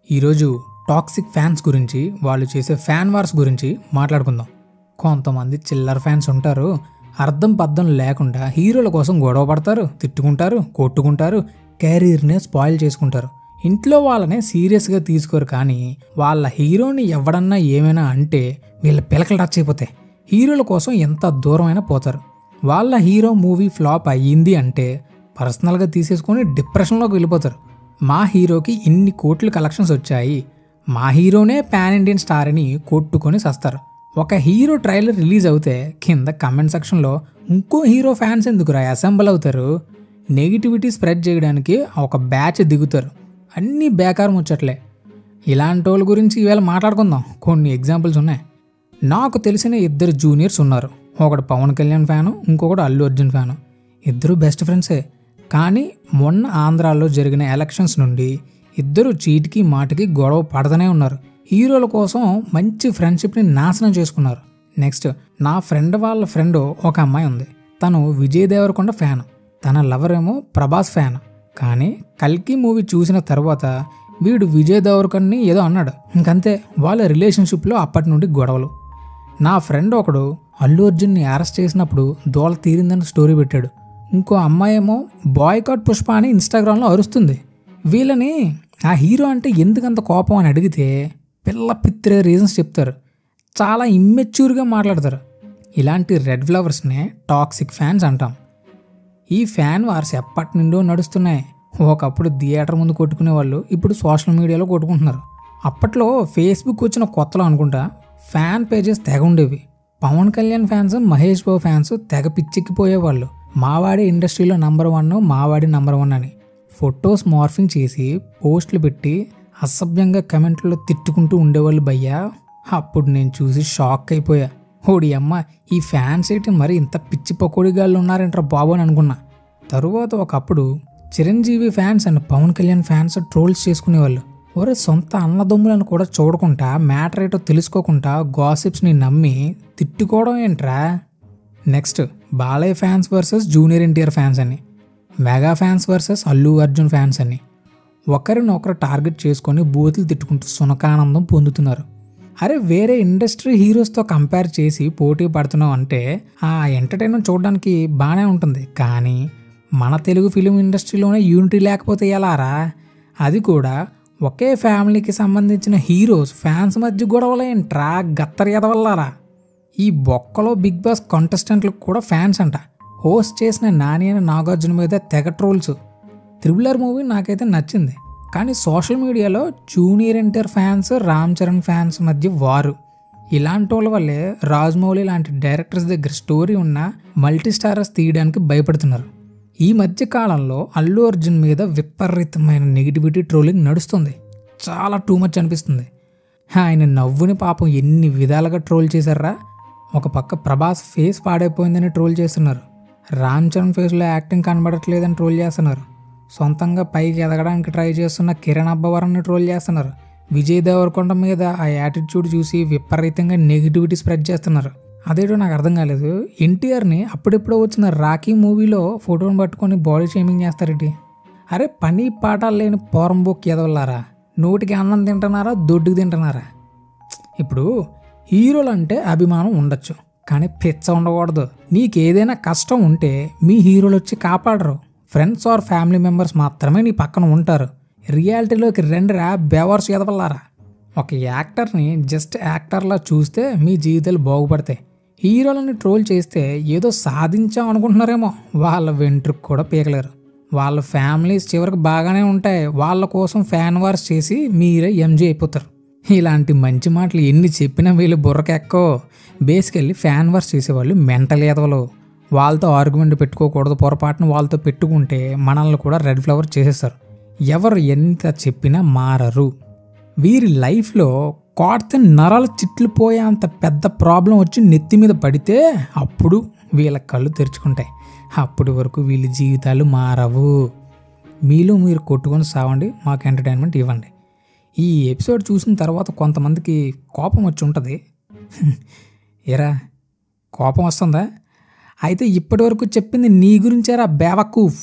ఈరోజు toxic fans గురించి, వాళ్ళు చేసే ఫ్యాన్ వార్స్ గురించి మాట్లాడుకుందాం. కొంతమంది చిల్లర ఫ్యాన్స్ ఉంటారు, అర్థం పర్థం లేకుండా హీరోల కోసం గొడవ పడతారు, తిట్టుకుంటారు, కొట్టుకుంటారు, కెరీర్నే స్పాయిల్ చేసుకుంటారు. ఇంట్లో వాళ్ళనే సీరియస్గా తీసుకోరు, కానీ వాళ్ళ హీరోని ఎవడన్నా ఏమైనా అంటే వీళ్ళ పిలకలు టచ్ అయిపోతాయి. హీరోల కోసం ఎంత దూరమైనా పోతారు. వాళ్ళ హీరో మూవీ ఫ్లాప్ అయ్యింది అంటే పర్సనల్గా తీసేసుకొని డిప్రెషన్లోకి వెళ్ళిపోతారు. మా హీరోకి ఇన్ని కోట్లు కలెక్షన్స్ వచ్చాయి, మా హీరోనే పాన్ ఇండియన్ స్టార్ అని కొట్టుకొని సస్తారు. ఒక హీరో ట్రైలర్ రిలీజ్ అవుతే కింద కమెంట్ సెక్షన్లో ఇంకో హీరో ఫ్యాన్స్ ఎందుకురా అసెంబుల్ అవుతారు, నెగిటివిటీ స్ప్రెడ్ చేయడానికి ఒక బ్యాచ్ దిగుతారు. అన్నీ బేకార్ ముచ్చట్లే. ఇలాంటి వాళ్ళ గురించి ఈవేళ మాట్లాడుకుందాం. కొన్ని ఎగ్జాంపుల్స్ ఉన్నాయి. నాకు తెలిసిన 2 జూనియర్స్ ఉన్నారు. ఒకడు పవన్ కళ్యాణ్ ఫ్యాను, ఇంకొకడు అల్లు అర్జున్ ఫ్యాను. ఇద్దరు బెస్ట్ ఫ్రెండ్సే. కానీ మొన్న ఆంధ్రాలో జరిగిన ఎలక్షన్స్ నుండి ఇద్దరు చీటికి మాటికి గొడవ పడతనే ఉన్నారు. హీరోల కోసం మంచి ఫ్రెండ్షిప్ని నాశనం చేసుకున్నారు. నెక్స్ట్, నా ఫ్రెండ్ వాళ్ళ ఫ్రెండ్ ఒక అమ్మాయి ఉంది. తను విజయ్ దేవరకొండ ఫ్యాన్, తన లవర్ ఏమో ప్రభాస్ ఫ్యాన్. కానీ కల్కి మూవీ చూసిన తర్వాత వీడు విజయ్ దేవరకొండని ఏదో అన్నాడు, ఇంకంతే. వాళ్ళ రిలేషన్షిప్లో అప్పటి నుండి గొడవలు. నా ఫ్రెండ్ ఒకడు అల్లు అర్జున్ని అరెస్ట్ చేసినప్పుడు దోల తీరిందని స్టోరీ పెట్టాడు. ఇంకో అమ్మాయి ఏమో బాయ్కాట్ పుష్ప అని ఇన్స్టాగ్రామ్లో అరుస్తుంది. వీళ్ళని ఆ హీరో అంటే ఎందుకంత కోపం అని అడిగితే పిల్ల పిత్రే రీజన్స్ చెప్తారు. చాలా ఇమ్మెచ్యూర్గా మాట్లాడతారు. ఇలాంటి రెడ్ ఫ్లవర్స్నే టాక్సిక్ ఫ్యాన్స్ అంటాం. ఈ ఫ్యాన్ వార్స్ ఎప్పటి నుండో నడుస్తున్నాయి. ఒకప్పుడు థియేటర్ ముందు కొట్టుకునే వాళ్ళు ఇప్పుడు సోషల్ మీడియాలో కొట్టుకుంటున్నారు. అప్పట్లో ఫేస్బుక్ వచ్చిన కొత్తలో అనుకుంటా ఫ్యాన్ పేజెస్ తెగ ఉండేవి. పవన్ కళ్యాణ్ ఫ్యాన్స్, మహేష్ బాబు ఫ్యాన్స్ తెగ పిచ్చెక్కిపోయేవాళ్ళు. మావాడి ఇండస్ట్రీలో నంబర్ 1, మావాడి నంబర్ 1 అని ఫొటోస్ మార్ఫింగ్ చేసి పోస్టులు పెట్టి అసభ్యంగా కమెంట్లో తిట్టుకుంటూ ఉండేవాళ్ళు భయ్యా. అప్పుడు నేను చూసి షాక్ అయిపోయా. ఓడి అమ్మ, ఈ ఫ్యాన్స్ ఏంటి మరి ఇంత పిచ్చి పకోడిగాళ్ళు ఉన్నారంటారా బాబు అని అనుకున్నా. తరువాత ఒకప్పుడు Chiranjeevi fans and Pawan Kalyan fans trolls చేసుకునేవాళ్ళు. ఒరే, సొంత అన్నదమ్ములను కూడా చూడకుండా, మ్యాటర్ ఏటో తెలుసుకోకుండా గాసిప్స్ని నమ్మి తిట్టుకోవడం ఏంట్రా. Next, Balayya fans versus junior NTR fans అని, mega fans versus Allu Arjun fans అని ఒకరినొకరు టార్గెట్ చేసుకొని బూతులు తిట్టుకుంటూ సునకానందం పొందుతున్నారు. అరే, వేరే ఇండస్ట్రీ హీరోస్తో కంపేర్ చేసి పోటీ పడుతున్నాం అంటే ఆ ఎంటర్టైన్మెంట్ చూడడానికి బాగానే ఉంటుంది. కానీ మన తెలుగు ఫిలిం ఇండస్ట్రీలోనే యూనిటీ లేకపోతే ఎలారా? అది కూడా ఒకే ఫ్యామిలీకి సంబంధించిన హీరోస్ ఫ్యాన్స్ మధ్య గొడవలేంట్రా గత్తర్ ఎదవల్లారా. ఈ బొక్కలో బిగ్ బాస్ కంటెస్టెంట్లకు కూడా ఫ్యాన్స్ అంట. హోస్ట్ చేసిన నాని అని నాగార్జున మీద తెగ ట్రోల్స్. త్రిబులర్ మూవీ నాకైతే నచ్చింది, కానీ సోషల్ మీడియాలో junior NTR fans, Ram Charan fans మధ్య వారు. ఇలాంటి వాళ్ళ వల్లే రాజమౌళి లాంటి డైరెక్టర్స్ దగ్గర స్టోరీ ఉన్న మల్టీ స్టారర్స్ తీయడానికి భయపడుతున్నారు. ఈ మధ్య కాలంలో అల్లు అర్జున్ మీద విపరీతమైన నెగిటివిటీ ట్రోలింగ్ నడుస్తుంది. చాలా టూ మచ్ అనిపిస్తుంది. ఆయన నవ్వుని పాపం ఎన్ని విధాలుగా ట్రోల్ చేశారా. ఒక పక్క ప్రభాస్ ఫేస్ పాడైపోయిందని ట్రోల్ చేస్తున్నారు, రామ్ చరణ్ ఫేస్లో యాక్టింగ్ కనబడట్లేదని ట్రోల్ చేస్తున్నారు, సొంతంగా పైకి ఎదగడానికి ట్రై చేస్తున్న కిరణ్ అబ్బవరాన్ని ట్రోల్ చేస్తున్నారు, విజయ్ దేవరకొండ మీద ఆ యాటిట్యూడ్ చూసి విపరీతంగా నెగిటివిటీ స్ప్రెడ్ చేస్తున్నారు. అదేటో నాకు అర్థం కాలేదు. ఎన్టీఆర్ని అప్పుడెప్పుడో వచ్చిన రాఖీ మూవీలో ఫోటోని పట్టుకొని బాడీ షేమింగ్ చేస్తారేంటి? అరే, పని పాఠాలు లేని పోరంబోక్ ఎదవల్లారా. నోటికి అన్నం తింటున్నారా, దొడ్డుకు తింటున్నారా? ఇప్పుడు హీరోలు అంటే అభిమానం ఉండొచ్చు, కానీ పిచ్చ ఉండకూడదు. నీకేదైనా కష్టం ఉంటే మీ హీరోలు వచ్చి కాపాడరు. ఫ్రెండ్స్ ఆర్ ఫ్యామిలీ మెంబర్స్ మాత్రమే నీ పక్కన ఉంటారు. రియాలిటీలోకి రెండురా బెవర్స్ ఎదవల్లారా. ఒక యాక్టర్ని జస్ట్ యాక్టర్లా చూస్తే మీ జీవితాలు బాగుపడతాయి. హీరోలని ట్రోల్ చేస్తే ఏదో సాధించాం అనుకుంటున్నారేమో. వాళ్ళ వెంట్రుకు కూడా పీకలేరు. వాళ్ళ ఫ్యామిలీస్ చివరికి బాగానే ఉంటాయి. వాళ్ళ కోసం ఫ్యాన్ వార్స్ చేసి మీరే ఎంజీ అయిపోతారు. ఇలాంటి మంచి మాటలు ఎన్ని చెప్పినా వీళ్ళు బుర్రకెక్కో. బేసికల్లీ ఫ్యాన్ వార్స్ చేసేవాళ్ళు మెంటల్ ఎదవలు. వాళ్ళతో ఆర్గ్యుమెంట్ పెట్టుకోకూడదు. పొరపాటున వాళ్ళతో పెట్టుకుంటే మనల్ని కూడా రెడ్ ఫ్లవర్ చేసేస్తారు. ఎవరు ఎంత చెప్పినా మారరు. వీరి లైఫ్లో కోడితే నరాలు చిట్లు పోయే అంత పెద్ద ప్రాబ్లం వచ్చి నెత్తి మీద పడితే అప్పుడు వీళ్ళ కళ్ళు తెరుచుకుంటాయి. అప్పటి వరకు వీళ్ళ జీవితాలు మారవు. మీలో మీరు కొట్టుకొని సావండి, మాకు ఎంటర్టైన్మెంట్ ఇవ్వండి. ఈ ఎపిసోడ్ చూసిన తర్వాత కొంతమందికి కోపం వచ్చి ఉంటుంది. ఏరా, కోపం వస్తుందా? అయితే ఇప్పటి వరకు చెప్పింది నీ గురించేరా బేవకూఫ్.